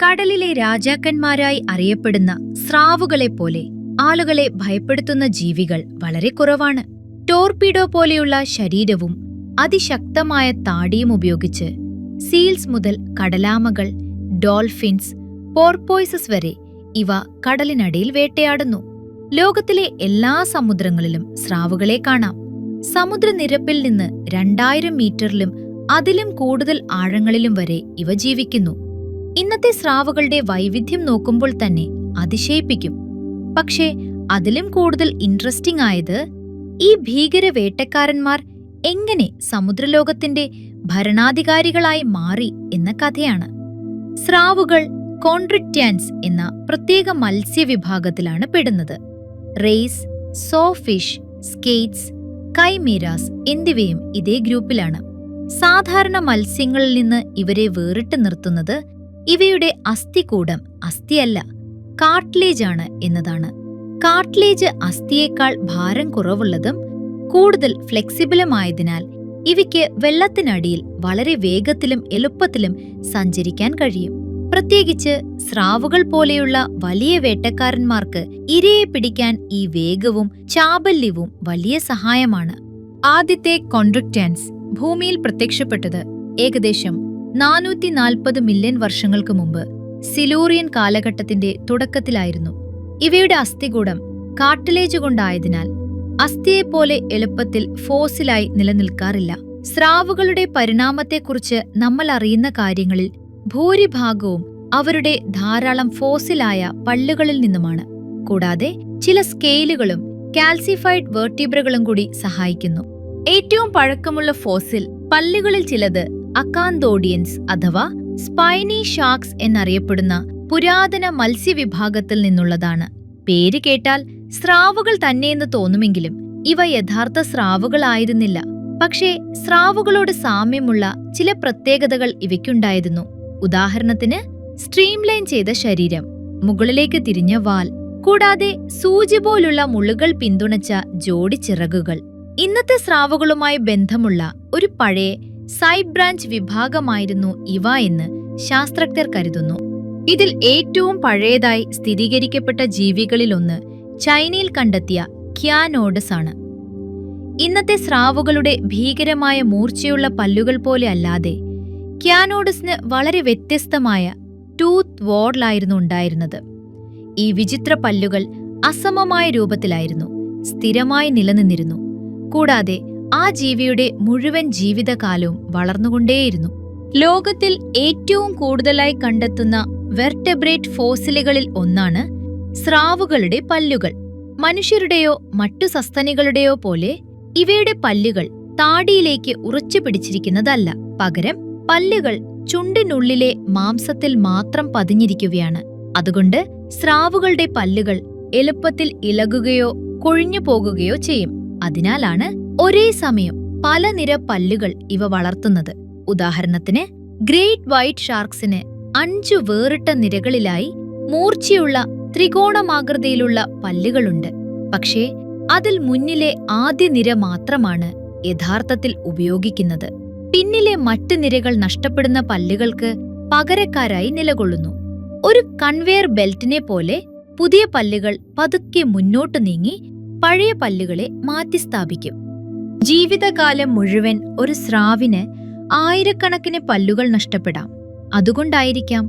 കടലിലെ രാജാക്കന്മാരായി അറിയപ്പെടുന്ന സ്രാവുകളെപ്പോലെ ആളുകളെ ഭയപ്പെടുത്തുന്ന ജീവികൾ വളരെ കുറവാണ്. ടോർപീഡോ പോലെയുള്ള ശരീരവും അതിശക്തമായ താടിയും ഉപയോഗിച്ച് സീൽസ് മുതൽ കടലാമകൾ, ഡോൾഫിൻസ്, പോർപോയ്സസ് വരെ ഇവ കടലിനടിയിൽ വേട്ടയാടുന്നു. ലോകത്തിലെ എല്ലാ സമുദ്രങ്ങളിലും സ്രാവുകളെ കാണാം. സമുദ്രനിരപ്പിൽ നിന്ന് 2000 മീറ്ററിലും അതിലും കൂടുതൽ ആഴങ്ങളിലും വരെ ഇവ ജീവിക്കുന്നു. ഇന്നത്തെ സ്രാവുകളുടെ വൈവിധ്യം നോക്കുമ്പോൾ തന്നെ അതിശയിപ്പിക്കും. പക്ഷേ അതിലും കൂടുതൽ ഇൻട്രസ്റ്റിംഗ് ആയത് ഈ ഭീകര വേട്ടക്കാരന്മാർ എങ്ങനെ സമുദ്രലോകത്തിന്റെ ഭരണാധികാരികളായി മാറി എന്ന കഥയാണ്. സ്രാവുകൾ കോൺട്രിക്റ്റ്യാൻസ് എന്ന പ്രത്യേക മത്സ്യവിഭാഗത്തിലാണ് പെടുന്നത്. റെയ്സ്, സോഫിഷ്, സ്കെയ്റ്റ്സ്, കൈമീരാസ് എന്നിവയും ഇതേ ഗ്രൂപ്പിലാണ്. സാധാരണ മത്സ്യങ്ങളിൽ നിന്ന് ഇവരെ വേറിട്ട് നിർത്തുന്നത് ഇവയുടെ അസ്ഥികൂടം അസ്ഥിയല്ല, കാർട്ടിലേജ് ആണ് എന്നതാണ്. കാർട്ടിലേജ് അസ്ഥിയേക്കാൾ ഭാരം കുറവുള്ളതും കൂടുതൽ ഫ്ലെക്സിബിളുമായതിനാൽ ഇവയ്ക്ക് വെള്ളത്തിനടിയിൽ വളരെ വേഗത്തിലും എളുപ്പത്തിലും സഞ്ചരിക്കാൻ കഴിയും. പ്രത്യേകിച്ച് സ്രാവുകൾ പോലെയുള്ള വലിയ വേട്ടക്കാരന്മാർക്ക് ഇരയെ പിടിക്കാൻ ഈ വേഗവും ചാബല്യവും വലിയ സഹായമാണ്. ആദ്യത്തെ കോൺട്രിക്റ്റ്യാൻസ് ഭൂമിയിൽ പ്രത്യക്ഷപ്പെട്ടത് ഏകദേശം 440 മില്യൺ വർഷങ്ങൾക്ക് മുമ്പ് സിലൂറിയൻ കാലഘട്ടത്തിന്റെ തുടക്കത്തിലായിരുന്നു. ഇവയുടെ അസ്ഥികൂടം കാർട്ടിലേജ് കൊണ്ടായതിനാൽ അസ്ഥിയെപ്പോലെ എളുപ്പത്തിൽ ഫോസിലായി നിലനിൽക്കാറില്ല. സ്രാവുകളുടെ പരിണാമത്തെക്കുറിച്ച് നമ്മൾ അറിയുന്ന കാര്യങ്ങളിൽ ഭൂരിഭാഗവും അവരുടെ ധാരാളം ഫോസിലായ പല്ലുകളിൽ നിന്നുമാണ്. കൂടാതെ ചില സ്കെയിലുകളും കാൽസിഫൈഡ് വെർട്ടിബ്രകളും കൂടി സഹായിക്കുന്നു. ഏറ്റവും പഴക്കമുള്ള ഫോസിൽ പല്ലുകളിൽ ചിലത് അക്കാന്തോഡിയൻസ് അഥവാ സ്പൈനി ഷാർക്സ് എന്നറിയപ്പെടുന്ന പുരാതന മത്സ്യവിഭാഗത്തിൽ നിന്നുള്ളതാണ്. പേര് കേട്ടാൽ സ്രാവുകൾ തന്നെയെന്ന് തോന്നുമെങ്കിലും ഇവ യഥാർത്ഥ സ്രാവുകളായിരുന്നില്ല. പക്ഷേ സ്രാവുകളോട് സാമ്യമുള്ള ചില പ്രത്യേകതകൾ ഇവയ്ക്കുണ്ടായിരുന്നു. ഉദാഹരണത്തിന് സ്ട്രീംലൈൻ ചെയ്ത ശരീരം, മുകളിലേക്ക് തിരിഞ്ഞ വാൽ, കൂടാതെ സൂചി പോലുള്ള മുള്ളുകൾ പിന്തുണച്ച ജോഡി ചിറകുകൾ. ഇന്നത്തെ സ്രാവുകളുമായി ബന്ധമുള്ള ഒരു പഴയ സൈഡ് ബ്രാഞ്ച് വിഭാഗമായിരുന്നു ഇവ എന്ന് ശാസ്ത്രജ്ഞർ കരുതുന്നു. ഇതിൽ ഏറ്റവും പഴയതായി സ്ഥിരീകരിക്കപ്പെട്ട ജീവികളിലൊന്ന് ചൈനയിൽ കണ്ടെത്തിയ ക്യാനോഡസ് ആണ്. ഇന്നത്തെ സ്രാവുകളുടെ ഭീകരമായ മൂർച്ചയുള്ള പല്ലുകൾ പോലെ അല്ലാതെ ക്യാനോഡസിന് വളരെ വ്യത്യസ്തമായ ടൂത്ത് വാർലായിരുന്നു ഉണ്ടായിരുന്നത്. ഈ വിചിത്ര പല്ലുകൾ അസമമായ രൂപത്തിലായിരുന്നു, സ്ഥിരമായി നിലനിന്നിരുന്നു. കൂടാതെ ആ ജീവിയുടെ മുഴുവൻ ജീവിതകാലവും വളർന്നുകൊണ്ടേയിരുന്നു. ലോകത്തിൽ ഏറ്റവും കൂടുതലായി കണ്ടെത്തുന്ന വെർട്ടെബ്രേറ്റ് ഫോസിലുകളിൽ ഒന്നാണ് സ്രാവുകളുടെ പല്ലുകൾ. മനുഷ്യരുടെയോ മറ്റു സസ്തനികളുടെയോ പോലെ ഇവയുടെ പല്ലുകൾ താടിയിലേക്ക് ഉറച്ചു പിടിച്ചിരിക്കുന്നതല്ല. പകരം പല്ലുകൾ ചുണ്ടിനുള്ളിലെ മാംസത്തിൽ മാത്രം പതിഞ്ഞിരിക്കുകയാണ്. അതുകൊണ്ട് സ്രാവുകളുടെ പല്ലുകൾ എളുപ്പത്തിൽ ഇളകുകയോ കൊഴിഞ്ഞു പോകുകയോ ചെയ്യും. അതിനാലാണ് ഒരേ സമയം പല നിര പല്ലുകൾ ഇവ വളർത്തുന്നത്. ഉദാഹരണത്തിന് ഗ്രേറ്റ് വൈറ്റ് ഷാർക്സിന് 5 വേറിട്ട നിരകളിലായി മൂർച്ചയുള്ള ത്രികോണമാകൃതിയിലുള്ള പല്ലുകളുണ്ട്. പക്ഷേ അതിൽ മുന്നിലെ ആദ്യ നിര മാത്രമാണ് യഥാർത്ഥത്തിൽ ഉപയോഗിക്കുന്നത്. പിന്നിലെ മറ്റ് നിരകൾ നഷ്ടപ്പെടുന്ന പല്ലുകൾക്ക് പകരക്കാരായി നിലകൊള്ളുന്നു. ഒരു കൺവെയർ ബെൽറ്റിനെ പോലെ പുതിയ പല്ലുകൾ പതുക്കെ മുന്നോട്ടു നീങ്ങി പഴയ പല്ലുകളെ മാറ്റിസ്ഥാപിക്കും. ജീവിതകാലം മുഴുവൻ ഒരു സ്രാവിന് ആയിരക്കണക്കിന് പല്ലുകൾ നഷ്ടപ്പെടാം. അതുകൊണ്ടായിരിക്കാം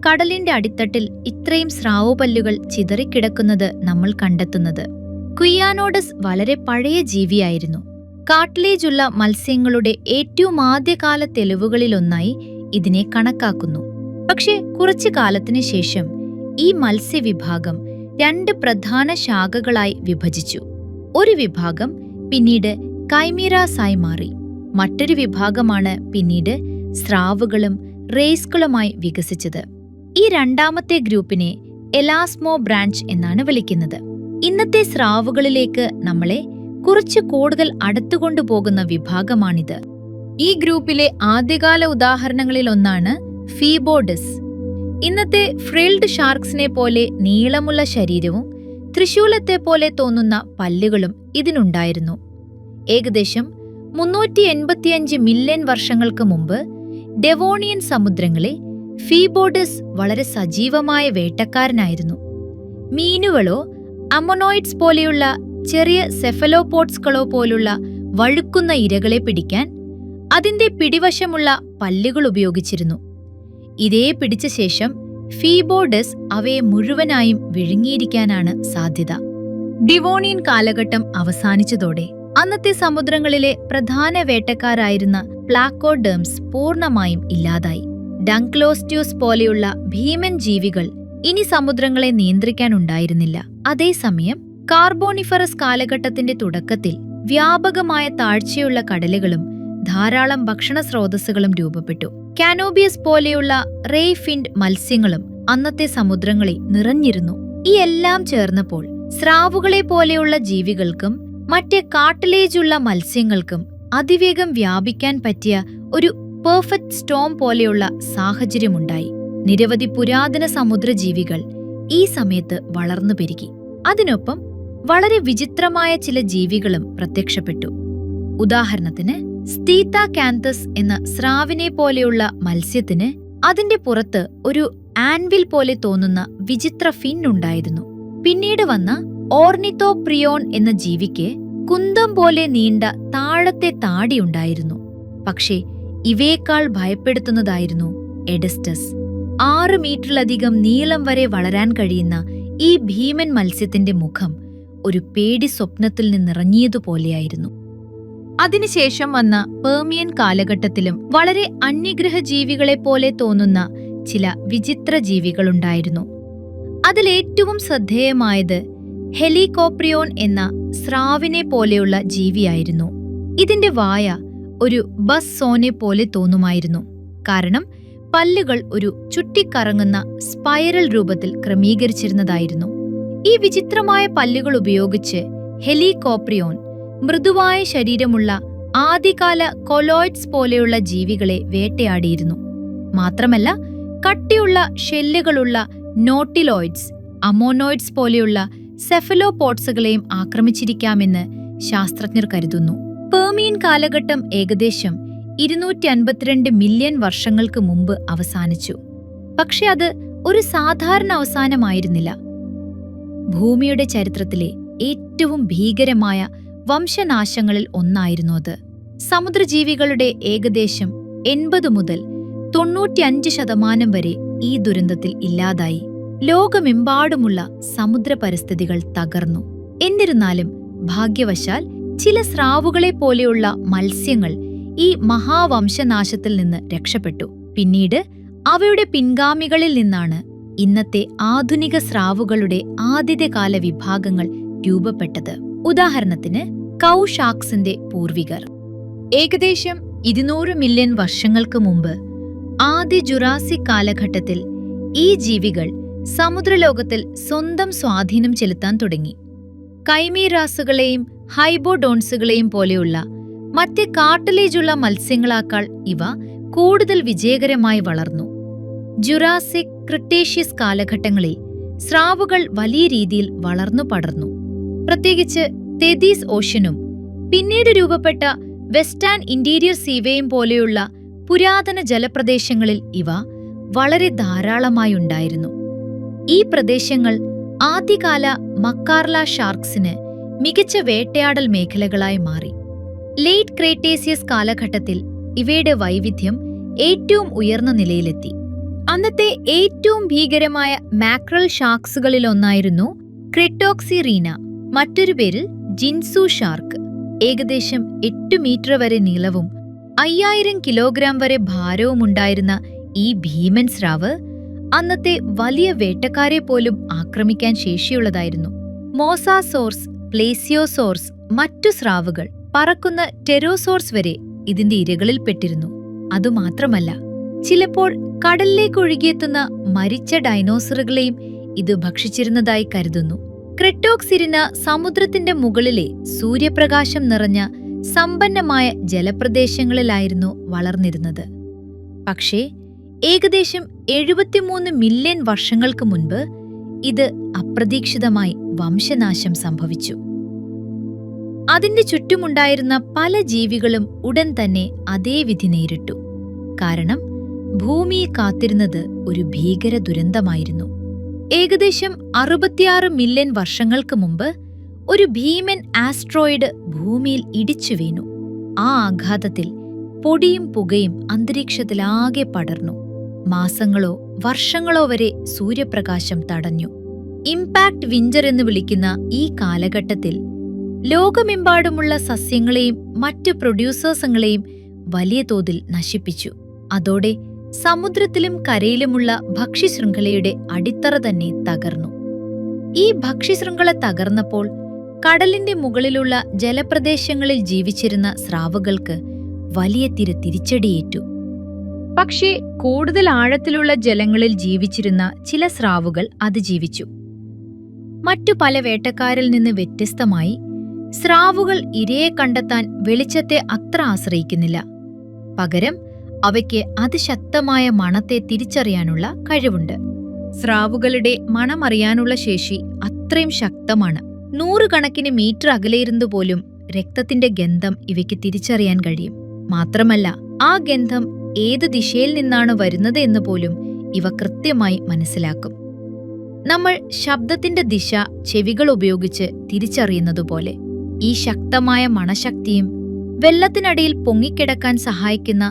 കടലിന്റെ അടിത്തട്ടിൽ ഇത്രയും സ്രാവുപല്ലുകൾ ചിതറിക്കിടക്കുന്നത് നമ്മൾ കണ്ടെത്തുന്നത്. ക്വിയാനോഡസ് വളരെ പഴയ ജീവിയായിരുന്നു. കാർട്ടിലേജുള്ള മത്സ്യങ്ങളുടെ ഏറ്റവും ആദ്യകാല തെളിവുകളിലൊന്നായി ഇതിനെ കണക്കാക്കുന്നു. പക്ഷേ കുറച്ചു കാലത്തിനു ശേഷം ഈ മത്സ്യവിഭാഗം 2 പ്രധാന ശാഖകളായി വിഭജിച്ചു. ഒരു വിഭാഗം പിന്നീട് കൈമീരാസായി മാറി. മറ്റൊരു വിഭാഗമാണ് പിന്നീട് സ്രാവുകളും റേസ്കളുമായി വികസിച്ചത്. ഈ രണ്ടാമത്തെ ഗ്രൂപ്പിനെ എലാസ്മോ ബ്രാഞ്ച് എന്നാണ് വിളിക്കുന്നത്. ഇന്നത്തെ സ്രാവുകളിലേക്ക് നമ്മളെ കുറച്ച് കൂടുതൽ അടുത്തുകൊണ്ടുപോകുന്ന വിഭാഗമാണിത്. ഈ ഗ്രൂപ്പിലെ ആദ്യകാല ഉദാഹരണങ്ങളിലൊന്നാണ് ഫീബോഡസ്. ഇന്നത്തെ ഫ്രിൽഡ് ഷാർക്സിനെ പോലെ നീളമുള്ള ശരീരവും ത്രിശൂലത്തെ പോലെ തോന്നുന്ന പല്ലുകളും ഇതിനുണ്ടായിരുന്നു. ഏകദേശം 385 മില്യൺ വർഷങ്ങൾക്ക് മുമ്പ് ഡെവോണിയൻ സമുദ്രങ്ങളെ ഫീബോഡസ് വളരെ സജീവമായ വേട്ടക്കാരനായിരുന്നു. മീനുകളോ അമോനോയിഡ്സ് പോലെയുള്ള ചെറിയ സെഫലോപോഡ്സുകളോ പോലുള്ള വഴുക്കുന്ന ഇരകളെ പിടിക്കാൻ അതിന്റെ പിടിവശമുള്ള പല്ലുകൾ ഉപയോഗിച്ചിരുന്നു. ഇരയെ പിടിച്ച ശേഷം ഫീബോഡസ് അവയെ മുഴുവനായും വിഴുങ്ങിയിരിക്കാനാണ് സാധ്യത. ഡിവോണിയൻ കാലഘട്ടം അവസാനിച്ചതോടെ അന്നത്തെ സമുദ്രങ്ങളിലെ പ്രധാന വേട്ടക്കാരായിരുന്ന പ്ലാക്കോഡേംസ് പൂർണ്ണമായും ഇല്ലാതായി. ഡങ്ക്ലോസ്റ്റ്യൂസ് പോലെയുള്ള ഭീമൻ ജീവികൾ ഇനി സമുദ്രങ്ങളെ നിയന്ത്രിക്കാനുണ്ടായിരുന്നില്ല. അതേസമയം കാർബോണിഫറസ് കാലഘട്ടത്തിന്റെ തുടക്കത്തിൽ വ്യാപകമായ താഴ്ചയുള്ള കടലുകളും ധാരാളം ഭക്ഷണ സ്രോതസ്സുകളും രൂപപ്പെട്ടു. കാനോബിയസ് പോലെയുള്ള റേഫിൻഡ് മത്സ്യങ്ങളും അന്നത്തെ സമുദ്രങ്ങളിൽ നിറഞ്ഞിരുന്നു. ഈ എല്ലാം ചേർന്നപ്പോൾ സ്രാവുകളെ പോലെയുള്ള ജീവികൾക്കും മറ്റ് കാട്ടിലേജുള്ള മത്സ്യങ്ങൾക്കും അതിവേഗം വ്യാപിക്കാൻ പറ്റിയ ഒരു പെർഫെക്റ്റ് സ്റ്റോം പോലെയുള്ള സാഹചര്യമുണ്ടായി. നിരവധി പുരാതന സമുദ്രജീവികൾ ഈ സമയത്ത് വളർന്നു പെരുകി. അതിനൊപ്പം വളരെ വിചിത്രമായ ചില ജീവികളും പ്രത്യക്ഷപ്പെട്ടു. ഉദാഹരണത്തിന് സ്റ്റീത്താകാന്തസ് എന്ന സ്രാവിനെ പോലെയുള്ള മത്സ്യത്തിന് അതിന്റെ പുറത്ത് ഒരു ആൻവിൽ പോലെ തോന്നുന്ന വിചിത്ര ഫിൻ ഉണ്ടായിരുന്നു. പിന്നീട് വന്ന ഓർണിത്തോപ്രിയോൺ എന്ന ജീവിക്ക് കുന്തം പോലെ നീണ്ട താഴത്തെ താടിയുണ്ടായിരുന്നു. പക്ഷേ ഇവയേക്കാൾ ഭയപ്പെടുത്തുന്നതായിരുന്നു എഡസ്റ്റസ്. 6 മീറ്ററിലധികം നീളം വരെ വളരാൻ കഴിയുന്ന ഈ ഭീമൻ മത്സ്യത്തിന്റെ മുഖം ഒരു പേടി സ്വപ്നത്തിൽ നിന്നിറങ്ങിയതുപോലെയായിരുന്നു. അതിനുശേഷം വന്ന പെർമിയൻ കാലഘട്ടത്തിലും വളരെ അന്യഗ്രഹ ജീവികളെപ്പോലെ തോന്നുന്ന ചില വിചിത്ര ജീവികളുണ്ടായിരുന്നു. അതിലേറ്റവും ശ്രദ്ധേയമായത് ഹെലികോപ്രിയോൺ എന്ന സ്രാവിനെ പോലെയുള്ള ജീവിയായിരുന്നു. ഇതിന്റെ വായ ഒരു ബസ് സോനെ പോലെ തോന്നുമായിരുന്നു. കാരണം പല്ലുകൾ ഒരു ചുറ്റിക്കറങ്ങുന്ന സ്പൈറൽ രൂപത്തിൽ ക്രമീകരിച്ചിരുന്നതായിരുന്നു. ഈ വിചിത്രമായ പല്ലുകൾ ഉപയോഗിച്ച് ഹെലികോപ്രിയോൺ മൃദുവായ ശരീരമുള്ള ആദ്യകാല കൊലോയിഡ്സ് പോലെയുള്ള ജീവികളെ വേട്ടയാടിയിരുന്നു. മാത്രമല്ല കട്ടിയുള്ള ഷെല്ലുകളുള്ള നോട്ടിലോയിഡ്സ്, അമോനോയിഡ്സ് പോലെയുള്ള സെഫലോപോഡ്സുകളെയും ആക്രമിച്ചിരിക്കാമെന്ന് ശാസ്ത്രജ്ഞർ കരുതുന്നു. പെർമിയൻ കാലഘട്ടം ഏകദേശം 252 മില്യൺ വർഷങ്ങൾക്ക് മുമ്പ് അവസാനിച്ചു. പക്ഷെ അത് ഒരു സാധാരണ അവസാനമായിരുന്നില്ല. ഭൂമിയുടെ ചരിത്രത്തിലെ ഏറ്റവും ഭീകരമായ വംശനാശങ്ങളിൽ ഒന്നായിരുന്നു അത്. സമുദ്രജീവികളുടെ ഏകദേശം 80 മുതൽ 95% വരെ ഈ ദുരന്തത്തിൽ ഇല്ലാതായി. ലോകമെമ്പാടുമുള്ള സമുദ്ര പരിസ്ഥിതികൾ തകർന്നു. എന്നിരുന്നാലും ഭാഗ്യവശാൽ ചില സ്രാവുകളെ പോലെയുള്ള മത്സ്യങ്ങൾ ഈ മഹാവംശനാശത്തിൽ നിന്ന് രക്ഷപ്പെട്ടു. പിന്നീട് അവയുടെ പിൻഗാമികളിൽ നിന്നാണ് ഇന്നത്തെ ആധുനിക സ്രാവുകളുടെ ആദ്യകാല വിഭാഗങ്ങൾ രൂപപ്പെട്ടത്. ഉദാഹരണത്തിന് കൗ ഷാർക്സിന്റെ പൂർവികർ. ഏകദേശം 200 മില്യൺ വർഷങ്ങൾക്ക് മുമ്പ് ആദ്യ ജുറാസിക് കാലഘട്ടത്തിൽ ഈ ജീവികൾ സമുദ്രലോകത്തിൽ സ്വന്തം സ്വാധീനം ചെലുത്താൻ തുടങ്ങി. കൈമീറാസുകളെയും ഹൈബോഡോൺസുകളെയും പോലെയുള്ള മറ്റ് കാട്ടിലേജുള്ള മത്സ്യങ്ങളാക്കാൾ ഇവ കൂടുതൽ വിജയകരമായി വളർന്നു. ജുറാസിക്, ക്രിട്ടേഷ്യസ് കാലഘട്ടങ്ങളിൽ സ്രാവുകൾ വലിയ രീതിയിൽ വളർന്നു പടർന്നു. പ്രത്യേകിച്ച് തെതീസ് ഓഷ്യനും പിന്നീട് രൂപപ്പെട്ട വെസ്റ്റേൺ ഇന്റീരിയർ സീവേയും പോലെയുള്ള പുരാതന ജലപ്രദേശങ്ങളിൽ ഇവ വളരെ ധാരാളമായുണ്ടായിരുന്നു. ഈ പ്രദേശങ്ങൾ ആദ്യകാല മക്കാർല ഷാർക്സിന് മികച്ച വേട്ടയാടൽ മേഖലകളായി മാറി. ലേറ്റ് ക്രേറ്റേസിയസ് കാലഘട്ടത്തിൽ ഇവയുടെ വൈവിധ്യം ഏറ്റവും ഉയർന്ന നിലയിലെത്തി. അന്നത്തെ ഏറ്റവും ഭീകരമായ മാക്രൽ ഷാർക്സുകളിലൊന്നായിരുന്നു ക്രെറ്റോക്സിറീന, മറ്റൊരു പേരിൽ ജിൻസു ഷാർക്ക്. ഏകദേശം 8 മീറ്റർ വരെ നീളവും 5000 കിലോഗ്രാം വരെ ഭാരവുമുണ്ടായിരുന്ന ഈ ഭീമൻ സ്രാവ് അന്നത്തെ വലിയ വേട്ടക്കാരെ പോലും ആക്രമിക്കാൻ ശേഷിയുള്ളതായിരുന്നു. മോസാസോർസ്, പ്ലേസിയോസോർസ്, മറ്റു സ്രാവുകൾ, പറക്കുന്ന ടെരോസോർസ് വരെ ഇതിന്റെ ഇരകളിൽപ്പെട്ടിരുന്നു. അതുമാത്രമല്ല, ചിലപ്പോൾ കടലിലേക്ക് ഒഴുകിയെത്തുന്ന മരിച്ച ഡൈനോസറുകളെയും ഇത് ഭക്ഷിച്ചിരുന്നതായി കരുതുന്നു. ക്രെറ്റോക്സിരിന സമുദ്രത്തിന്റെ മുകളിലെ സൂര്യപ്രകാശം നിറഞ്ഞ സമ്പന്നമായ ജലപ്രദേശങ്ങളിലായിരുന്നു വളർന്നിരുന്നത്. പക്ഷേ ഏകദേശം 73 മില്യൺ വർഷങ്ങൾക്ക് മുൻപ് ഇത് അപ്രതീക്ഷിതമായി വംശനാശം സംഭവിച്ചു. അതിന്റെ ചുറ്റുമുണ്ടായിരുന്ന പല ജീവികളും ഉടൻ തന്നെ അതേ വിധി നേരിട്ടു. കാരണം ഭൂമിയെ കാത്തിരുന്നത് ഒരു ഭീകര ദുരന്തമായിരുന്നു. ഏകദേശം 66 മില്യൺ വർഷങ്ങൾക്ക് മുമ്പ് ഒരു ഭീമൻ ആസ്ട്രോയിഡ് ഭൂമിയിൽ ഇടിച്ചു വീണു. ആ ആഘാതത്തിൽ പൊടിയും പുകയും അന്തരീക്ഷത്തിലാകെ പടർന്നു. മാസങ്ങളോ വർഷങ്ങളോ വരെ സൂര്യപ്രകാശം തടഞ്ഞു. ഇംപാക്ട് വിന്റർ എന്ന് വിളിക്കുന്ന ഈ കാലഘട്ടത്തിൽ ലോകമെമ്പാടുമുള്ള സസ്യങ്ങളെയും മറ്റു പ്രൊഡ്യൂസേഴ്സുകളെയും വലിയ തോതിൽ നശിപ്പിച്ചു. അതോടെ സമുദ്രത്തിലും കരയിലുമുള്ള ഭക്ഷ്യശൃംഖലയുടെ അടിത്തറ തന്നെ തകർന്നു. ഈ ഭക്ഷ്യശൃംഖല തകർന്നപ്പോൾ കടലിന്റെ മുകളിലുള്ള ജലപ്രദേശങ്ങളിൽ ജീവിച്ചിരുന്ന സ്രാവുകൾക്ക് വലിയ തിരിച്ചടിയേറ്റു. പക്ഷേ കൂടുതൽ ആഴത്തിലുള്ള ജലങ്ങളിൽ ജീവിച്ചിരുന്ന ചില സ്രാവുകൾ അതിജീവിച്ചു. മറ്റു പല വേട്ടക്കാരിൽ നിന്ന് വ്യത്യസ്തമായി സ്രാവുകൾ ഇരയെ കണ്ടെത്താൻ വെളിച്ചത്തെ അത്ര ആശ്രയിക്കുന്നില്ല. പകരം അവയ്ക്ക് അതിശക്തമായ മണത്തെ തിരിച്ചറിയാനുള്ള കഴിവുണ്ട്. സ്രാവുകളുടെ മണമറിയാനുള്ള ശേഷി അത്രയും ശക്തമാണ്. 100 കണക്കിന് മീറ്റർ അകലെയിരുന്നുപോലും രക്തത്തിന്റെ ഗന്ധം ഇവയ്ക്ക് തിരിച്ചറിയാൻ കഴിയും. മാത്രമല്ല, ആ ഗന്ധം ഏത് ദിശയിൽ നിന്നാണ് വരുന്നത് എന്ന് പോലും ഇവ കൃത്യമായി മനസ്സിലാക്കും. നമ്മൾ ശബ്ദത്തിന്റെ ദിശ ചെവികൾ ഉപയോഗിച്ച് തിരിച്ചറിയുന്നതുപോലെ ഈ ശക്തമായ മണശക്തിയും വെള്ളത്തിനടിയിൽ പൊങ്ങിക്കിടക്കാൻ സഹായിക്കുന്ന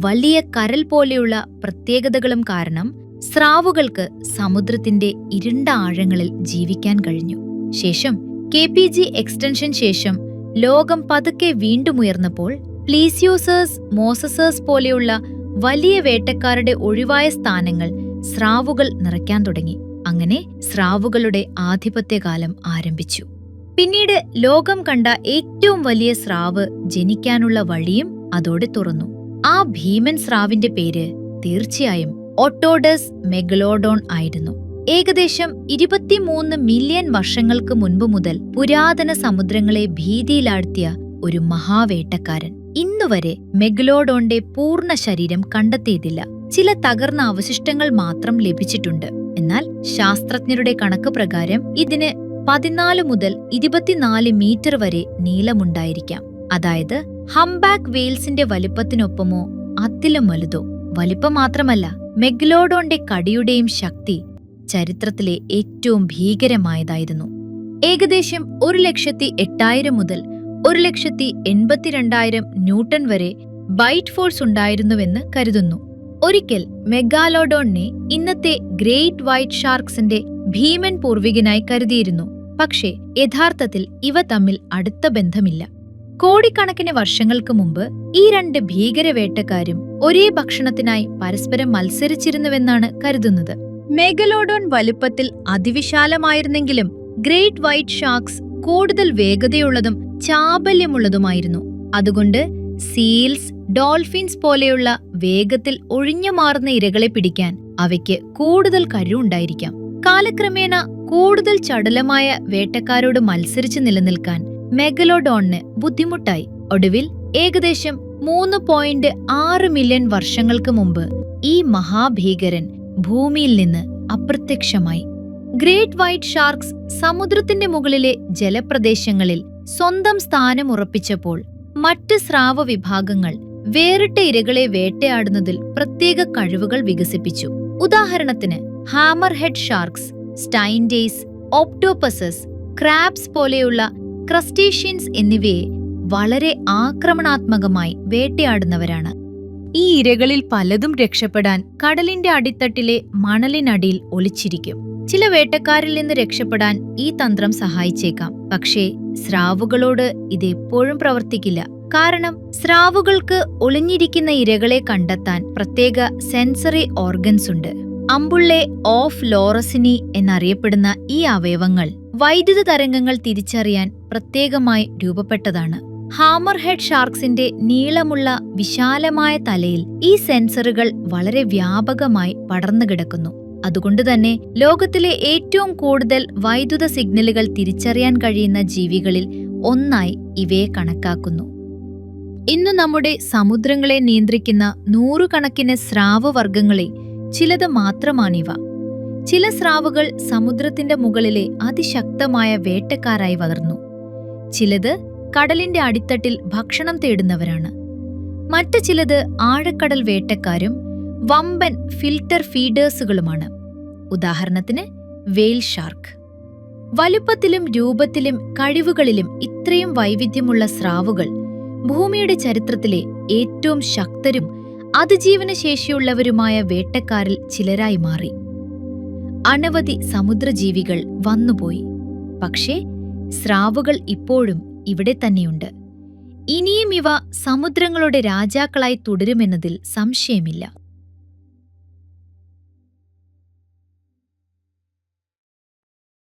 വലിയ കരൽ പോലെയുള്ള പ്രത്യേകതകളും കാരണം സ്രാവുകൾക്ക് സമുദ്രത്തിന്റെ ഇരുണ്ട ആഴങ്ങളിൽ ജീവിക്കാൻ കഴിഞ്ഞു. ശേഷം KPG എക്സ്റ്റൻഷൻ ശേഷം ലോകം പതുക്കെ വീണ്ടും ഉയർന്നപ്പോൾ പ്ലീസിയോസേഴ്സ്, മോസസേഴ്സ് പോലെയുള്ള വലിയ വേട്ടക്കാരുടെ ഒഴിവായ സ്ഥാനങ്ങൾ സ്രാവുകൾ നിറയ്ക്കാൻ തുടങ്ങി. അങ്ങനെ സ്രാവുകളുടെ ആധിപത്യകാലം ആരംഭിച്ചു. പിന്നീട് ലോകം കണ്ട ഏറ്റവും വലിയ സ്രാവ് ജനിക്കാനുള്ള വഴിയും അതോടെ തുറന്നു. ആ ഭീമൻ സ്രാവിന്റെ പേര് തീർച്ചയായും ഓട്ടോഡസ് മെഗലോഡോൺ ആയിരുന്നു. ഏകദേശം 23 മില്യൺ വർഷങ്ങൾക്ക് മുൻപ് മുതൽ പുരാതന സമുദ്രങ്ങളെ ഭീതിയിലാഴ്ത്തിയ ഒരു മഹാവേട്ടക്കാരൻ. ഇന്നുവരെ മെഗലോഡോന്റെ പൂർണ്ണ ശരീരം കണ്ടെത്തിയതില്ല. ചില തകർന്ന അവശിഷ്ടങ്ങൾ മാത്രം ലഭിച്ചിട്ടുണ്ട്. എന്നാൽ ശാസ്ത്രജ്ഞരുടെ കണക്ക് പ്രകാരം ഇതിന് 14 മുതൽ 24 മീറ്റർ വരെ നീളമുണ്ടായിരിക്കാം. അതായത് ഹംബാക്ക് വെയിൽസിന്റെ വലിപ്പത്തിനൊപ്പമോ അതിലും വലുതോ. വലിപ്പം മാത്രമല്ല, മെഗലോഡോന്റെ കടിയുടെയും ശക്തി ചരിത്രത്തിലെ ഏറ്റവും ഭീകരമായതായിരുന്നു. ഏകദേശം 1,08,000 മുതൽ 1,82,000 ന്യൂട്ടൺ വരെ ബൈറ്റ് ഫോഴ്സ് ഉണ്ടായിരുന്നുവെന്ന് കരുതുന്നു. ഒരിക്കൽ മെഗാലോഡോണിനെ ഇന്നത്തെ ഗ്രേറ്റ് വൈറ്റ് ഷാർക്സിന്റെ ഭീമൻ പൂർവികനായി കരുതിയിരുന്നു. പക്ഷേ യഥാർത്ഥത്തിൽ ഇവ തമ്മിൽ അടുത്ത ബന്ധമില്ല. കോടിക്കണക്കിന് വർഷങ്ങൾക്ക് മുമ്പ് ഈ 2 ഭീകരവേട്ടക്കാരും ഒരേ ഭക്ഷണത്തിനായി പരസ്പരം മത്സരിച്ചിരുന്നുവെന്നാണ് കരുതുന്നത്. മെഗലോഡോൺ വലുപ്പത്തിൽ അതിവിശാലമായിരുന്നെങ്കിലും ഗ്രേറ്റ് വൈറ്റ് ഷാർക്സ് കൂടുതൽ വേഗതയുള്ളതും ചാബല്യമുള്ളതുമായിരുന്നു. അതുകൊണ്ട് സീൽസ്, ഡോൾഫിൻസ് പോലെയുള്ള വേഗത്തിൽ ഒഴിഞ്ഞു മാറുന്ന ഇരകളെ പിടിക്കാൻ അവയ്ക്ക് കൂടുതൽ കഴിവുണ്ടായിരിക്കാം. കാലക്രമേണ കൂടുതൽ ചടുലമായ വേട്ടക്കാരോട് മത്സരിച്ച് നിലനിൽക്കാൻ മെഗലോഡോണിന് ബുദ്ധിമുട്ടായി. ഒടുവിൽ ഏകദേശം 3.6 മില്യൺ വർഷങ്ങൾക്ക് മുമ്പ് ഈ മഹാഭീകരൻ ഭൂമിയിൽ നിന്ന് അപ്രത്യക്ഷമായി. ഗ്രേറ്റ് വൈറ്റ് ഷാർക്സ് സമുദ്രത്തിന്റെ മുകളിലെ ജലപ്രദേശങ്ങളിൽ സ്വന്തം സ്ഥാനമുറപ്പിച്ചപ്പോൾ മറ്റ് സ്രാവ വിഭാഗങ്ങൾ വേറിട്ട ഇരകളെ വേട്ടയാടുന്നതിൽ പ്രത്യേക കഴിവുകൾ വികസിപ്പിച്ചു. ഉദാഹരണത്തിന് ഹാമർ ഹെഡ് ഷാർക്സ്, സ്റ്റൈൻഡേയ്സ്, ഓപ്റ്റോപസസ്, ക്രാബ്സ് പോലെയുള്ള ക്രസ്റ്റേഷ്യൻസ് എന്നിവയെ വളരെ ആക്രമണാത്മകമായി വേട്ടയാടുന്നവരാണ്. ഈ ഇരകളിൽ പലതും രക്ഷപ്പെടാൻ കടലിന്റെ അടിത്തട്ടിലെ മണലിനടിയിൽ ഒളിച്ചിരിക്കും. ചില വേട്ടക്കാരിൽ നിന്ന് രക്ഷപ്പെടാൻ ഈ തന്ത്രം സഹായിച്ചേക്കാം. പക്ഷേ സ്രാവുകളോട് ഇതെപ്പോഴും പ്രവർത്തിക്കില്ല. കാരണം സ്രാവുകൾക്ക് ഒളിഞ്ഞിരിക്കുന്ന ഇരകളെ കണ്ടെത്താൻ പ്രത്യേക സെൻസറി ഓർഗൻസ് ഉണ്ട്. അമ്പുള്ളെ ഓഫ് ലോറസിനി എന്നറിയപ്പെടുന്ന ഈ അവയവങ്ങൾ വൈദ്യുത തരംഗങ്ങൾ തിരിച്ചറിയാൻ പ്രത്യേകമായി രൂപപ്പെട്ടതാണ്. ഹാമർ ഹെഡ് ഷാർക്സിന്റെ നീളമുള്ള വിശാലമായ തലയിൽ ഈ സെൻസറുകൾ വളരെ വ്യാപകമായി പടർന്നു കിടക്കുന്നു. അതുകൊണ്ടുതന്നെ ലോകത്തിലെ ഏറ്റവും കൂടുതൽ വൈദ്യുത സിഗ്നലുകൾ തിരിച്ചറിയാൻ കഴിയുന്ന ജീവികളിൽ ഒന്നായി ഇവയെ കണക്കാക്കുന്നു. ഇന്ന് നമ്മുടെ സമുദ്രങ്ങളെ നിയന്ത്രിക്കുന്ന 100 കണക്കിന് സ്രാവവർഗങ്ങളിൽ ചിലത് മാത്രമാണിവ. ചില സ്രാവുകൾ സമുദ്രത്തിന്റെ മുകളിലെ അതിശക്തമായ വേട്ടക്കാരായി വളർന്നു. ചിലത് കടലിന്റെ അടിത്തട്ടിൽ ഭക്ഷണം തേടുന്നവരാണ്. മറ്റു ചിലത് ആഴക്കടൽ വേട്ടക്കാരും വമ്പൻ ഫിൽട്ടർ ഫീഡേഴ്സുകളുമാണ്. ഉദാഹരണത്തിന് വെയിൽ ഷാർക്ക്. വലുപ്പത്തിലും രൂപത്തിലും കഴിവുകളിലും ഇത്രയും വൈവിധ്യമുള്ള സ്രാവുകൾ ഭൂമിയുടെ ചരിത്രത്തിലെ ഏറ്റവും ശക്തരും അതിജീവനശേഷിയുള്ളവരുമായ വേട്ടക്കാരിൽ ചിലരായി മാറി. അനവധി സമുദ്രജീവികൾ വന്നുപോയി, പക്ഷേ സ്രാവുകൾ ഇപ്പോഴും ഇവിടെ തന്നെയുണ്ട്. ഇനിയും ഇവ സമുദ്രങ്ങളുടെ രാജാക്കളായി തുടരുമെന്നതിൽ സംശയമില്ല.